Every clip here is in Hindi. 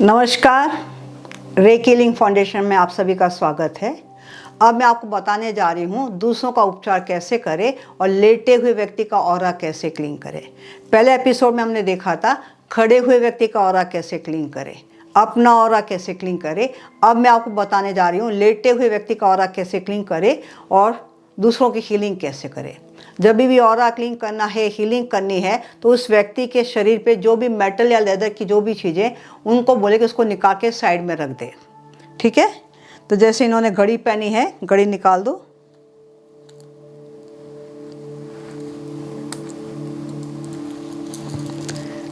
नमस्कार, रेकी हीलिंग फाउंडेशन में आप सभी का स्वागत है। अब मैं आपको बताने जा रही हूँ दूसरों का उपचार कैसे करें और लेटे हुए व्यक्ति का ऑरा कैसे क्लीन करें। पहले एपिसोड में हमने देखा था खड़े हुए व्यक्ति का ऑरा कैसे क्लीन करें, अपना ऑरा कैसे क्लीन करें। अब मैं आपको बताने जा रही हूँ लेटे हुए व्यक्ति का ऑरा कैसे क्लीन करें और दूसरों की हीलिंग कैसे करें। जब भी ऑरा क्लीन करना है, हीलिंग करनी है, तो उस व्यक्ति के शरीर पे जो भी मेटल या लेदर की जो भी चीज़ें, उनको बोले कि उसको निकाल के साइड में रख दे। ठीक है, तो जैसे इन्होंने घड़ी पहनी है, घड़ी निकाल दो।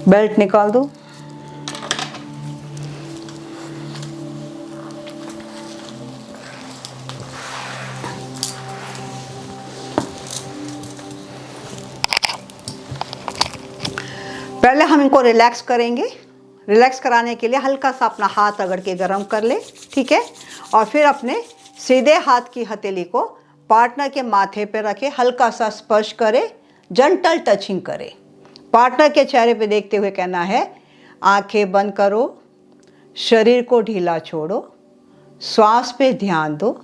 बेल्ट निकाल दो। पहले हम इनको रिलैक्स करेंगे। रिलैक्स कराने के लिए हल्का सा अपना हाथ रगड़ के गर्म कर ले, ठीक है। और फिर अपने सीधे हाथ की हथेली को पार्टनर के माथे पे रखे, हल्का सा स्पर्श करे, जेंटल टचिंग करे। पार्टनर के चेहरे पे देखते हुए कहना है, आंखें बंद करो, शरीर को ढीला छोड़ो, श्वास पे ध्यान दो,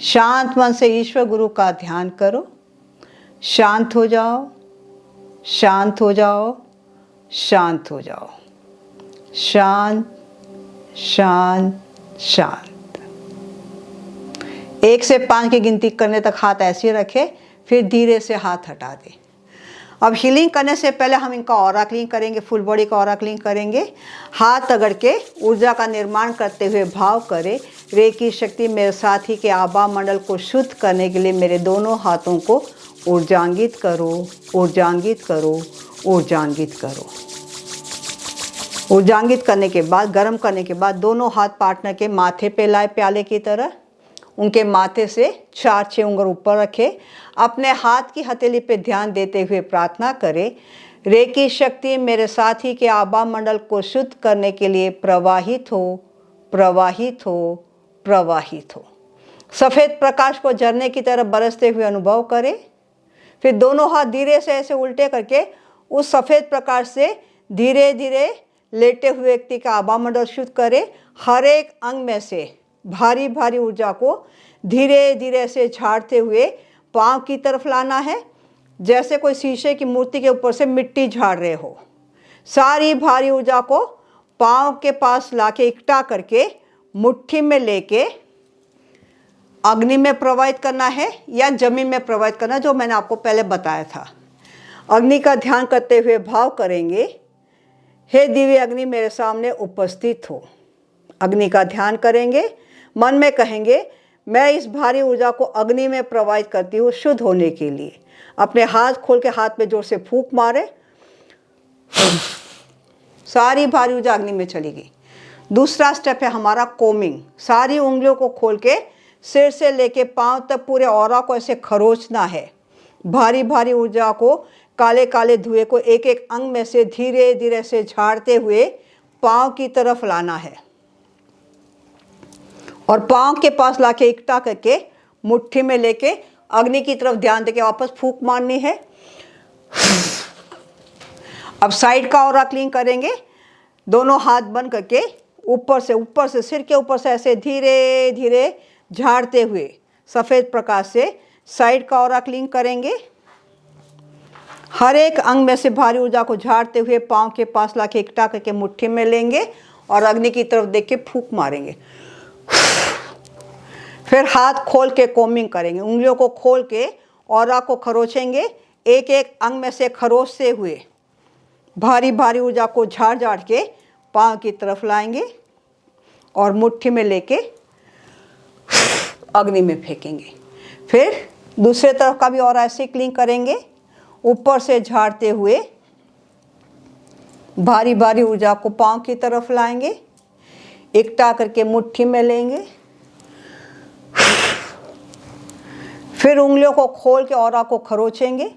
शांत मन से ईश्वर गुरु का ध्यान करो, शांत हो जाओ, शांत हो जाओ, शांत हो जाओ, शांत शांत शांत। 1 से 5 की गिनती करने तक हाथ ऐसे रखे, फिर धीरे से हाथ हटा दे। अब हीलिंग करने से पहले हम इनका ऑरा क्लीन करेंगे, फुल बॉडी का ऑरा क्लीन करेंगे। हाथ अगड़ के ऊर्जा का निर्माण करते हुए भाव करें, रेकी शक्ति मेरे साथी के आभा मंडल को शुद्ध करने के लिए मेरे दोनों हाथों को ऊर्जांगित करो, ऊर्जांगित करो, ऊर्जांगित करो। ऊर्जांगित करने के बाद, गर्म करने के बाद दोनों हाथ पार्टनर के माथे पे लाए प्याले की तरह। उनके माथे से 4-6 उंगल ऊपर रखे। अपने हाथ की हथेली पे ध्यान देते हुए प्रार्थना करें, रेकी शक्ति मेरे साथी के आभा मंडल को शुद्ध करने के लिए प्रवाहित हो, प्रवाहित हो, प्रवाहित हो। सफ़ेद प्रकाश को झरने की तरह बरसते हुए अनुभव करें। फिर दोनों हाथ धीरे से ऐसे उल्टे करके उस सफ़ेद प्रकाश से धीरे धीरे लेटे हुए व्यक्ति का आभा मंडल शुद्ध करें। हर एक अंग में से भारी भारी ऊर्जा को धीरे धीरे से झाड़ते हुए पाँव की तरफ लाना है, जैसे कोई शीशे की मूर्ति के ऊपर से मिट्टी झाड़ रहे हो। सारी भारी ऊर्जा को पाँव के पास लाके इकट्ठा करके मुट्ठी में लेके अग्नि में प्रवाहित करना है या जमीन में प्रवाहित करना, जो मैंने आपको पहले बताया था। अग्नि का ध्यान करते हुए भाव करेंगे, हे दिव्य अग्नि मेरे सामने उपस्थित हो। अग्नि का ध्यान करेंगे, मन में कहेंगे, मैं इस भारी ऊर्जा को अग्नि में प्रवाहित करती हूँ शुद्ध होने के लिए। अपने हाथ खोल के हाथ पे जोर से फूंक मारे, सारी भारी ऊर्जा अग्नि में चली गई। दूसरा स्टेप है हमारा कोमिंग। सारी उंगलियों को खोल के सिर से लेके पांव तक पूरे ऑरा को ऐसे खरोचना है। भारी भारी ऊर्जा को, काले काले धुएं को एक एक अंग में से धीरे धीरे से झाड़ते हुए पांव की तरफ लाना है और पांव के पास लाके इकट्ठा करके मुट्ठी में लेके अग्नि की तरफ ध्यान देके वापस फूंक मारनी है। अब साइड का ऑरा क्लीन करेंगे। दोनों हाथ बंद करके ऊपर से सिर के ऊपर से ऐसे धीरे धीरे झाड़ते हुए सफ़ेद प्रकाश से साइड का ऑरा क्लीन करेंगे। हर एक अंग में से भारी ऊर्जा को झाड़ते हुए पाँव के पास लाके इकट्ठा करके मुट्ठी में लेंगे और अग्नि की तरफ देख के फूंक मारेंगे। फिर हाथ खोल के कोमिंग करेंगे। उंगलियों को खोल के ऑरा को खरोचेंगे। एक एक अंग में से खरोचते हुए भारी भारी ऊर्जा को झाड़ झाड़ के पाँव की तरफ लाएंगे और मुट्ठी में लेके अग्नि में फेंकेंगे। फिर दूसरे तरफ का भी ऑरा ऐसे क्लीन करेंगे। ऊपर से झाड़ते हुए भारी भारी ऊर्जा को पाँव की तरफ लाएंगे, इकट्ठा करके मुट्ठी में लेंगे। फिर उंगलियों को खोल के ऑरा को खरोचेंगे।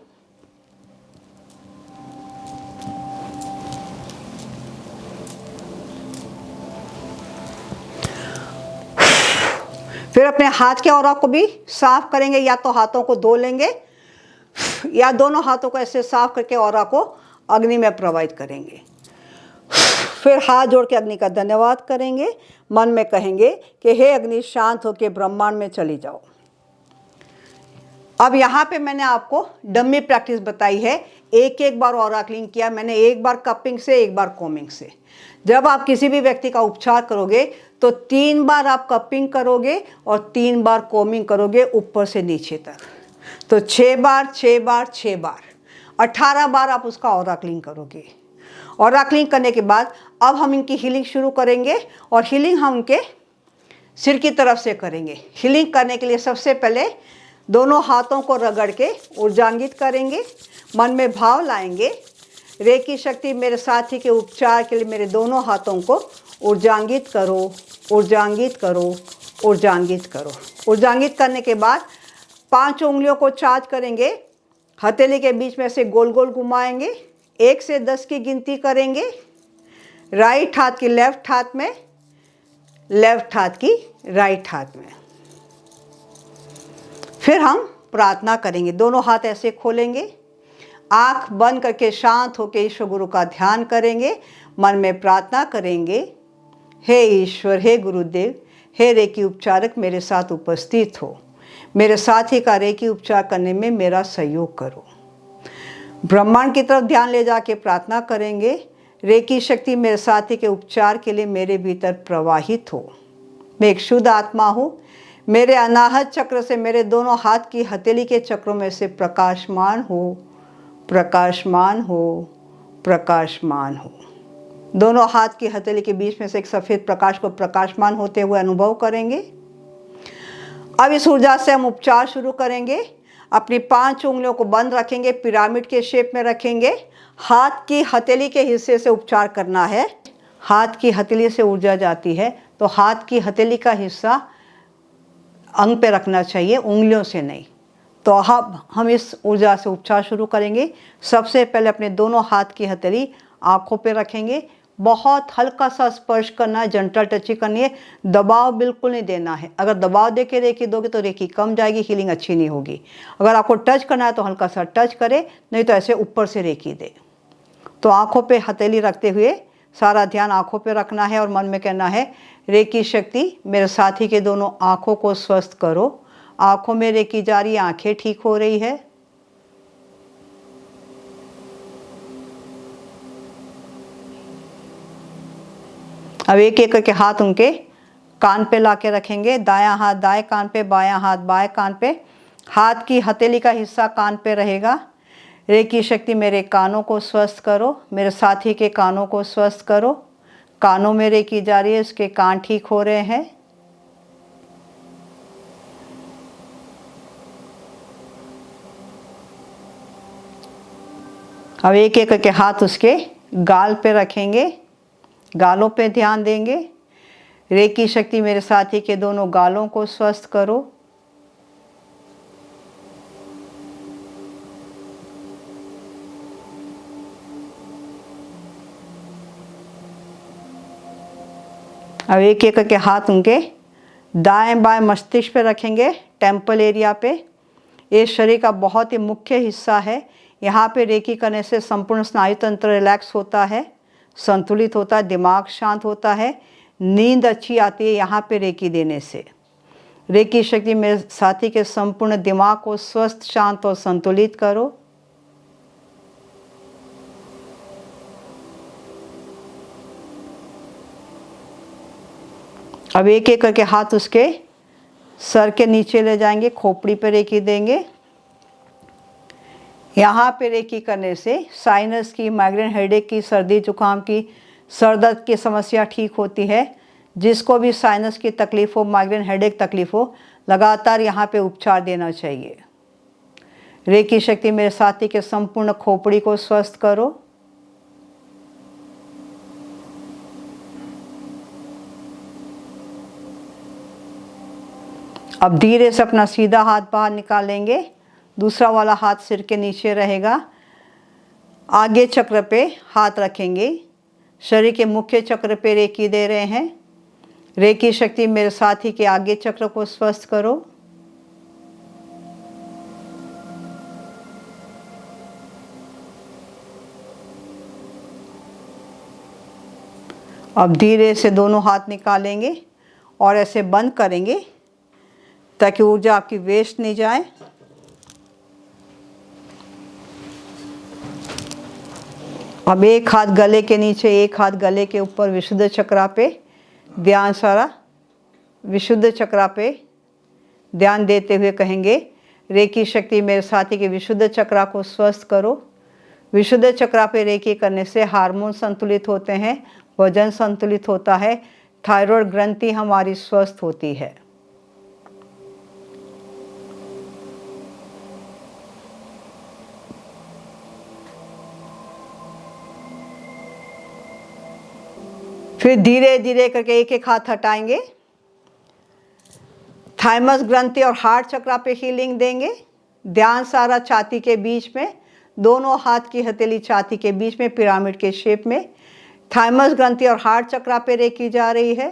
फिर अपने हाथ के ऑरा को भी साफ करेंगे, या तो हाथों को धो लेंगे या दोनों हाथों को ऐसे साफ करके ऑरा को अग्नि में प्रवाहित करेंगे। फिर हाथ जोड़ के अग्नि का धन्यवाद करेंगे, मन में कहेंगे कि हे अग्नि शांत होकर ब्रह्मांड में चली जाओ। अब यहाँ पे मैंने आपको डमी प्रैक्टिस बताई है, एक एक बार ऑराक्लिंग किया मैंने, एक बार कपिंग से, एक बार कॉमिंग से। जब आप किसी भी व्यक्ति का उपचार करोगे तो 3 बार आप कपिंग करोगे और 3 बार कॉमिंग करोगे ऊपर से नीचे तक। तो 6 बार 6 बार 6 बार 18 बार आप उसका ऑराक्लिंग करोगे। ऑराक्लिंग करने के बाद अब हम इनकी हीलिंग शुरू करेंगे और हीलिंग हम उनके सिर की तरफ से करेंगे। हीलिंग करने के लिए सबसे पहले दोनों हाथों को रगड़ के ऊर्जांगित करेंगे, मन में भाव लाएंगे, रेकी शक्ति मेरे साथी के उपचार के लिए मेरे दोनों हाथों को ऊर्जांगित करो, ऊर्जांगित करो, ऊर्जांगित करो। ऊर्जांगित करने के बाद 5 उंगलियों को चार्ज करेंगे, हथेली के बीच में से गोल गोल घुमाएंगे, 1 से 10 की गिनती करेंगे, राइट हाथ की लेफ्ट हाथ में, लेफ्ट हाथ की राइट हाथ में। फिर हम प्रार्थना करेंगे, दोनों हाथ ऐसे खोलेंगे, आंख बंद करके शांत होकर ईश्वर गुरु का ध्यान करेंगे, मन में प्रार्थना करेंगे, हे ईश्वर, हे गुरुदेव, हे रेकी उपचारक मेरे साथ उपस्थित हो, मेरे साथी का रेकी उपचार करने में मेरा सहयोग करो। ब्रह्मांड की तरफ ध्यान ले जाके प्रार्थना करेंगे, रेकी शक्ति मेरे साथी के उपचार के लिए मेरे भीतर प्रवाहित हो। मैं एक शुद्ध आत्मा हूँ, मेरे अनाहत चक्र से मेरे दोनों हाथ की हथेली के चक्रों में से प्रकाशमान हो, प्रकाशमान हो, प्रकाशमान हो। दोनों हाथ की हथेली के बीच में से एक सफ़ेद प्रकाश को प्रकाशमान होते हुए अनुभव करेंगे। अब इस ऊर्जा से हम उपचार शुरू करेंगे। अपनी 5 उंगलियों को बंद रखेंगे, पिरामिड के शेप में रखेंगे, हाथ की हथेली के हिस्से से उपचार करना है। हाथ की हथेली से ऊर्जा जाती है तो हाथ की हथेली का हिस्सा अंग पे रखना चाहिए, उंगलियों से नहीं। तो अब हम इस ऊर्जा से उपचार शुरू करेंगे। सबसे पहले अपने दोनों हाथ की हथेली आँखों पे रखेंगे, बहुत हल्का सा स्पर्श करना है, जेंटल टचिंग करनी है, दबाव बिल्कुल नहीं देना है। अगर दबाव दे के रेकी दोगे तो रेकी कम जाएगी, हीलिंग अच्छी नहीं होगी। अगर आपको टच करना है तो हल्का सा टच करे, नहीं तो ऐसे ऊपर से रेकी दे। तो आँखों पे हथेली रखते हुए सारा ध्यान आँखों पे रखना है और मन में कहना है, रेकी शक्ति मेरे साथी के दोनों आँखों को स्वस्थ करो। आँखों में रेकी जा रही है, आँखें ठीक हो रही है। अब एक एक करके हाथ उनके कान पे लाके रखेंगे, दायां हाथ दाएं कान पे, बायां हाथ बाएं कान पे, हाथ की हथेली का हिस्सा कान पे रहेगा। रेकी शक्ति मेरे कानों को स्वस्थ करो, मेरे साथी के कानों को स्वस्थ करो। कानों में रेकी जा रही है, उसके कान ठीक हो रहे हैं। अब एक एक करके हाथ उसके गाल पे रखेंगे, गालों पे ध्यान देंगे। रेकी शक्ति मेरे साथी के दोनों गालों को स्वस्थ करो। अब एक एक करके हाथ उनके दाएं बाएं मस्तिष्क पे रखेंगे, टेम्पल एरिया पे। ये शरीर का बहुत ही मुख्य हिस्सा है। यहाँ पे रेकी करने से संपूर्ण स्नायु तंत्र रिलैक्स होता है, संतुलित होता है, दिमाग शांत होता है, नींद अच्छी आती है यहाँ पे रेकी देने से। रेकी शक्ति मेरे साथी के संपूर्ण दिमाग को स्वस्थ, शांत और संतुलित करो। अब एक एक करके हाथ उसके सर के नीचे ले जाएंगे, खोपड़ी पे रेकी देंगे। यहाँ पे रेकी करने से साइनस की, माइग्रेन हेडेक की, सर्दी जुकाम की, सर दर्द की समस्या ठीक होती है। जिसको भी साइनस की तकलीफ़ हो, माइग्रेन हेडेक तकलीफ़ हो, लगातार यहाँ पे उपचार देना चाहिए। रेकी शक्ति मेरे साथी के संपूर्ण खोपड़ी को स्वस्थ करो। अब धीरे से अपना सीधा हाथ बाहर निकालेंगे, दूसरा वाला हाथ सिर के नीचे रहेगा। आगे चक्र पे हाथ रखेंगे, शरीर के मुख्य चक्र पे रेकी दे रहे हैं। रेकी शक्ति मेरे साथी के आगे चक्र को स्वस्थ करो। अब धीरे से दोनों हाथ निकालेंगे और ऐसे बंद करेंगे ताकि ऊर्जा आपकी वेस्ट नहीं जाए। अब एक हाथ गले के नीचे, एक हाथ गले के ऊपर विशुद्ध चक्रा पे ध्यान, सारा विशुद्ध चक्रा पे ध्यान देते हुए कहेंगे, रेकी शक्ति मेरे साथी के विशुद्ध चक्रा को स्वस्थ करो। विशुद्ध चक्रा पे रेकी करने से हार्मोन संतुलित होते हैं, वजन संतुलित होता है, थायराइड ग्रंथि हमारी स्वस्थ होती है। फिर धीरे धीरे करके एक एक हाथ हटाएंगे, थाइमस ग्रंथि और हार्ट चक्रा पे हीलिंग देंगे। ध्यान सारा छाती के बीच में, दोनों हाथ की हथेली छाती के बीच में पिरामिड के शेप में थाइमस ग्रंथि और हार्ट चक्रा पे रेकी जा रही है।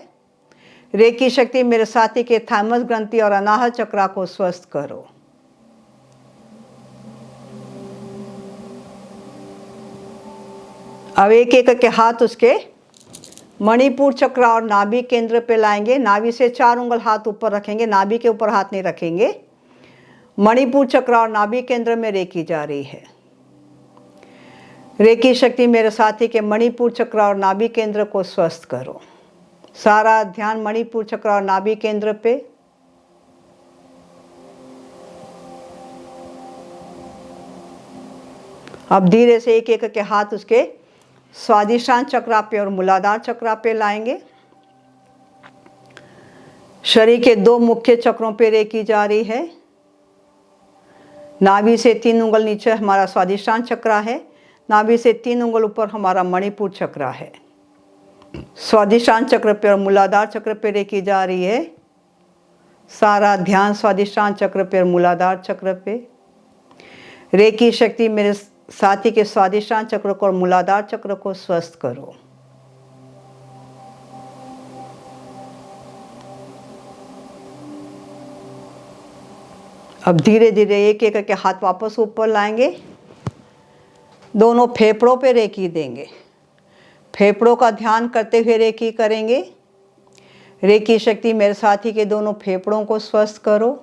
रेकी शक्ति मेरे साथी के थाइमस ग्रंथि और अनाहत चक्रा को स्वस्थ करो। अब एक एक करके हाथ उसके मणिपुर चक्र और नाभि केंद्र पे लाएंगे। नाभि से 4 उंगल हाथ ऊपर रखेंगे, नाभि के ऊपर हाथ नहीं रखेंगे। मणिपुर चक्र और नाभि केंद्र में रेकी जा रही है। रेकी शक्ति मेरे साथी के मणिपुर चक्र और नाभि केंद्र को स्वस्थ करो। सारा ध्यान मणिपुर चक्र और नाभि केंद्र पे। अब धीरे से एक एक करके हाथ उसके स्वादिष्टान चक्रा पे और मूलाधार चक्रा पे लाएंगे। शरीर के 2 मुख्य चक्रों पे रेकी जा रही है। नाभि से 3 उंगल नीचे हमारा स्वादिष्टान चक्रा है, नाभि से 3 उंगल ऊपर हमारा मणिपुर चक्रा है। स्वादिष्टान चक्र पे और मूलाधार चक्र पे रेकी जा रही है। सारा ध्यान स्वादिष्टान चक्र पे और मूलाधार चक्र पे। रेकी शक्ति मेरे साथी के स्वादिष्टान चक्र को और मूलाधार चक्र को स्वस्थ करो। अब धीरे धीरे एक एक करके हाथ वापस ऊपर लाएंगे। दोनों फेफड़ों पे रेकी देंगे। फेफड़ों का ध्यान करते हुए रेकी करेंगे। रेकी शक्ति मेरे साथी के दोनों फेफड़ों को स्वस्थ करो।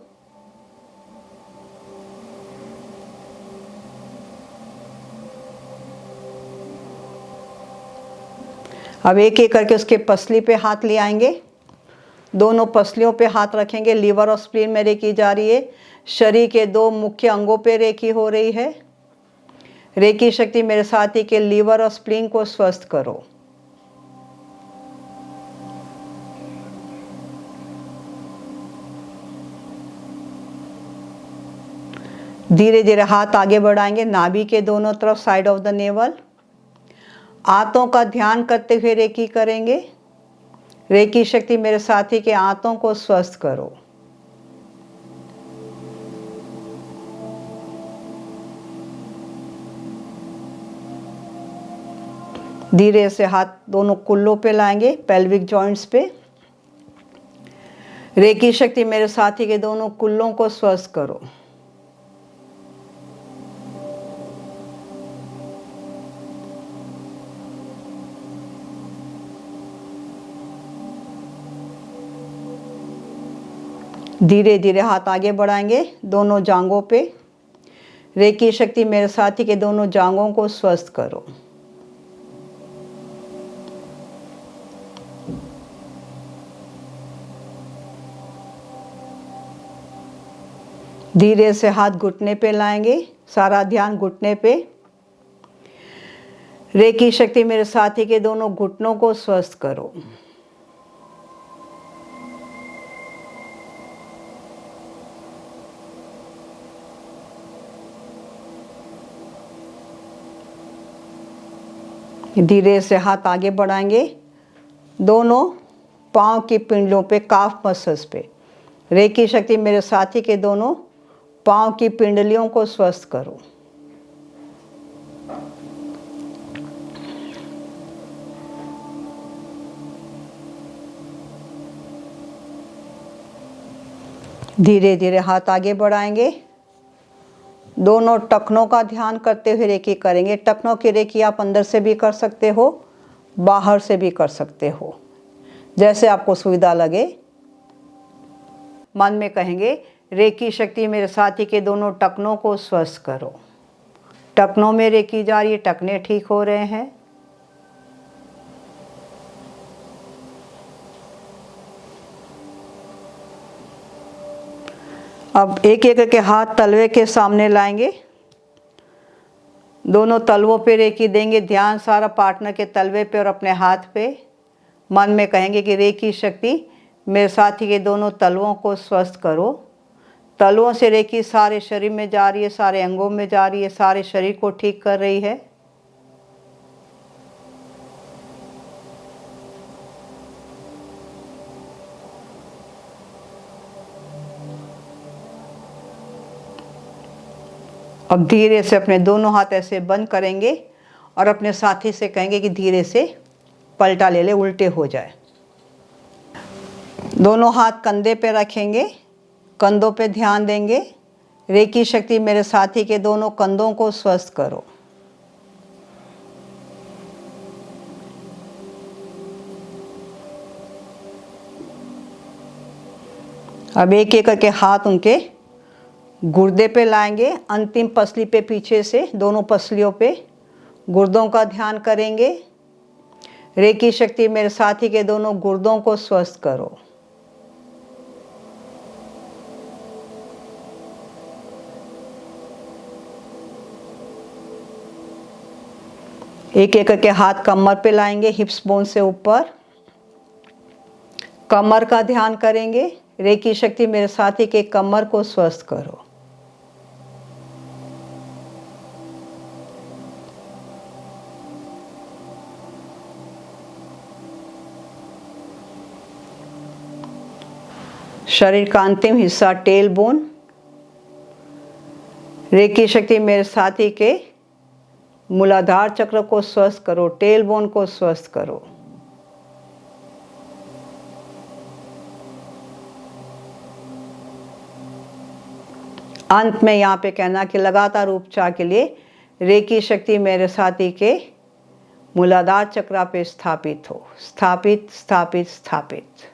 अब एक एक करके उसके पसली पे हाथ ले आएंगे। दोनों पसलियों पे हाथ रखेंगे। लीवर और स्प्लीन में रेकी जा रही है। शरीर के 2 मुख्य अंगों पे रेकी हो रही है। रेकी शक्ति मेरे साथी के लीवर और स्प्लीन को स्वस्थ करो। धीरे धीरे हाथ आगे बढ़ाएंगे, नाभि के दोनों तरफ, साइड ऑफ द नेवल। आंतों का ध्यान करते हुए रेकी करेंगे। रेकी शक्ति मेरे साथी के आंतों को स्वस्थ करो। धीरे से हाथ दोनों कुल्लों पे लाएंगे, पेल्विक जॉइंट्स पे। रेकी शक्ति मेरे साथी के दोनों कुल्लों को स्वस्थ करो। धीरे धीरे हाथ आगे बढ़ाएंगे, दोनों जांघों पे। रेकी शक्ति मेरे साथी के दोनों जांघों को स्वस्थ करो। धीरे से हाथ घुटने पे लाएंगे, सारा ध्यान घुटने पे। रेकी शक्ति मेरे साथी के दोनों घुटनों को स्वस्थ करो। धीरे से हाथ आगे बढ़ाएंगे, दोनों पांव की पिंडलियों पे, काफ मसल्स पे। रेकी शक्ति मेरे साथी के दोनों पांव की पिंडलियों को स्वस्थ करो। धीरे धीरे हाथ आगे बढ़ाएंगे, दोनों टखनों का ध्यान करते हुए रेकी करेंगे। टखनों की रेकी आप अंदर से भी कर सकते हो, बाहर से भी कर सकते हो, जैसे आपको सुविधा लगे। मन में कहेंगे रेकी शक्ति मेरे साथी के दोनों टखनों को स्वस्थ करो। टखनों में रेकी जा रही है, टखने ठीक हो रहे हैं। अब एक एक करके हाथ तलवे के सामने लाएंगे, दोनों तलवों पे रेकी देंगे। ध्यान सारा पार्टनर के तलवे पे और अपने हाथ पे। मन में कहेंगे कि रेकी शक्ति मेरे साथी के दोनों तलवों को स्वस्थ करो। तलवों से रेकी सारे शरीर में जा रही है, सारे अंगों में जा रही है, सारे शरीर को ठीक कर रही है। अब धीरे से अपने दोनों हाथ ऐसे बंद करेंगे और अपने साथी से कहेंगे कि धीरे से पलटा ले ले, उल्टे हो जाए। दोनों हाथ कंधे पे रखेंगे, कंधों पे ध्यान देंगे। रेकी शक्ति मेरे साथी के दोनों कंधों को स्वस्थ करो। अब एक एक करके हाथ उनके गुर्दे पे लाएंगे, अंतिम पसली पे पीछे से दोनों पसलियों पे गुर्दों का ध्यान करेंगे। रेकी शक्ति मेरे साथी के दोनों गुर्दों को स्वस्थ करो। एक एक करके हाथ कमर पे लाएंगे, हिप्स बोन से ऊपर। कमर का ध्यान करेंगे। रेकी शक्ति मेरे साथी के कमर को स्वस्थ करो। शरीर का अंतिम हिस्सा टेल बोन। रेकी शक्ति मेरे साथी के मूलाधार चक्र को स्वस्थ करो, टेल बोन को स्वस्थ करो। अंत में यहाँ पे कहना कि लगातार उपचार के लिए रेकी शक्ति मेरे साथी के मूलाधार चक्र पे स्थापित हो। स्थापित स्थापित स्थापित।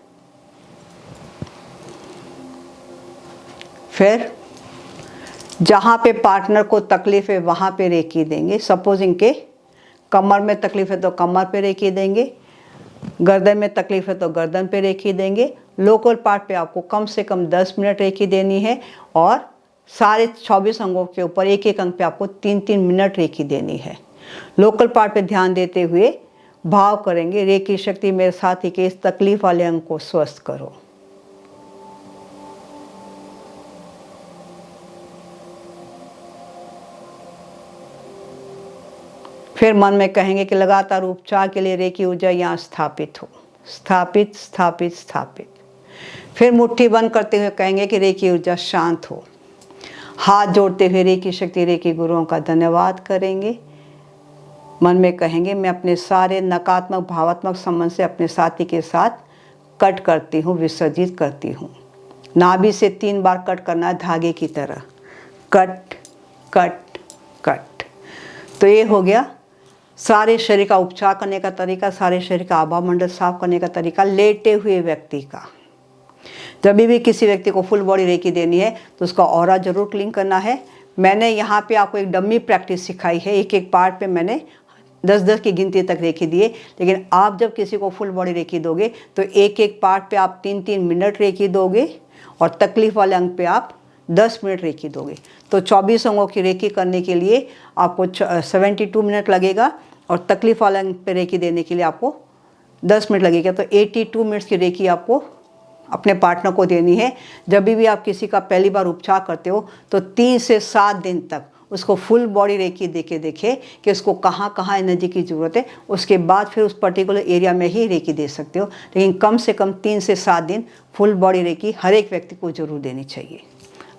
फिर जहाँ पे पार्टनर को तकलीफ है वहाँ पे रेकी देंगे। सपोज इनके कमर में तकलीफ है तो कमर पे रेकी देंगे, गर्दन में तकलीफ है तो गर्दन पे रेकी देंगे। लोकल पार्ट पे आपको कम से कम 10 मिनट रेकी देनी है और सारे 24 अंगों के ऊपर एक एक अंग पे आपको 3-3 मिनट रेकी देनी है। लोकल पार्ट पे ध्यान देते हुए भाव करेंगे, रेकी शक्ति मेरे साथी के इस तकलीफ वाले अंग को स्वस्थ करो। फिर मन में कहेंगे कि लगातार उपचार के लिए रेकी ऊर्जा यहाँ स्थापित हो। स्थापित स्थापित स्थापित। फिर मुट्ठी बंद करते हुए कहेंगे कि रेकी ऊर्जा शांत हो। हाथ जोड़ते हुए रेकी शक्ति रेकी गुरुओं का धन्यवाद करेंगे। मन में कहेंगे मैं अपने सारे नकारात्मक भावात्मक संबंध से अपने साथी के साथ कट करती हूँ, विसर्जित करती हूँ। नाभि से 3 बार कट करना है धागे की तरह। Cut cut cut. तो ये हो गया सारे शरीर का उपचार करने का तरीका, सारे शरीर का आभा मंडल साफ करने का तरीका लेटे हुए व्यक्ति का। जब भी किसी व्यक्ति को फुल बॉडी रेकी देनी है तो उसका ऑरा जरूर क्लीन करना है। मैंने यहाँ पे आपको एक डमी प्रैक्टिस सिखाई है। एक एक पार्ट पे मैंने 10-10 की गिनती तक रेकी दिए। लेकिन आप जब किसी को फुल बॉडी रेकी दोगे तो एक एक पार्ट पे आप 3-3 मिनट रेकी दोगे और तकलीफ वाले अंग पे आप 10 मिनट रेकी दोगे। तो 24 अंगों की रेकी करने के लिए आपको 72 मिनट लगेगा और तकलीफ वाले अंग पे रेकी देने के लिए आपको 10 मिनट लगेगा। तो 82 मिनट्स की रेकी आपको अपने पार्टनर को देनी है। जब भी आप किसी का पहली बार उपचार करते हो तो 3 से 7 दिन तक उसको फुल बॉडी रेकी देके देखे कि उसको कहाँ कहाँ एनर्जी की ज़रूरत है। उसके बाद फिर उस पर्टिकुलर एरिया में ही रेकी दे सकते हो। लेकिन कम से कम 3 से 7 दिन फुल बॉडी रेकी हर एक व्यक्ति को ज़रूर देनी चाहिए।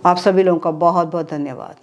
आप सभी लोगों का बहुत बहुत धन्यवाद।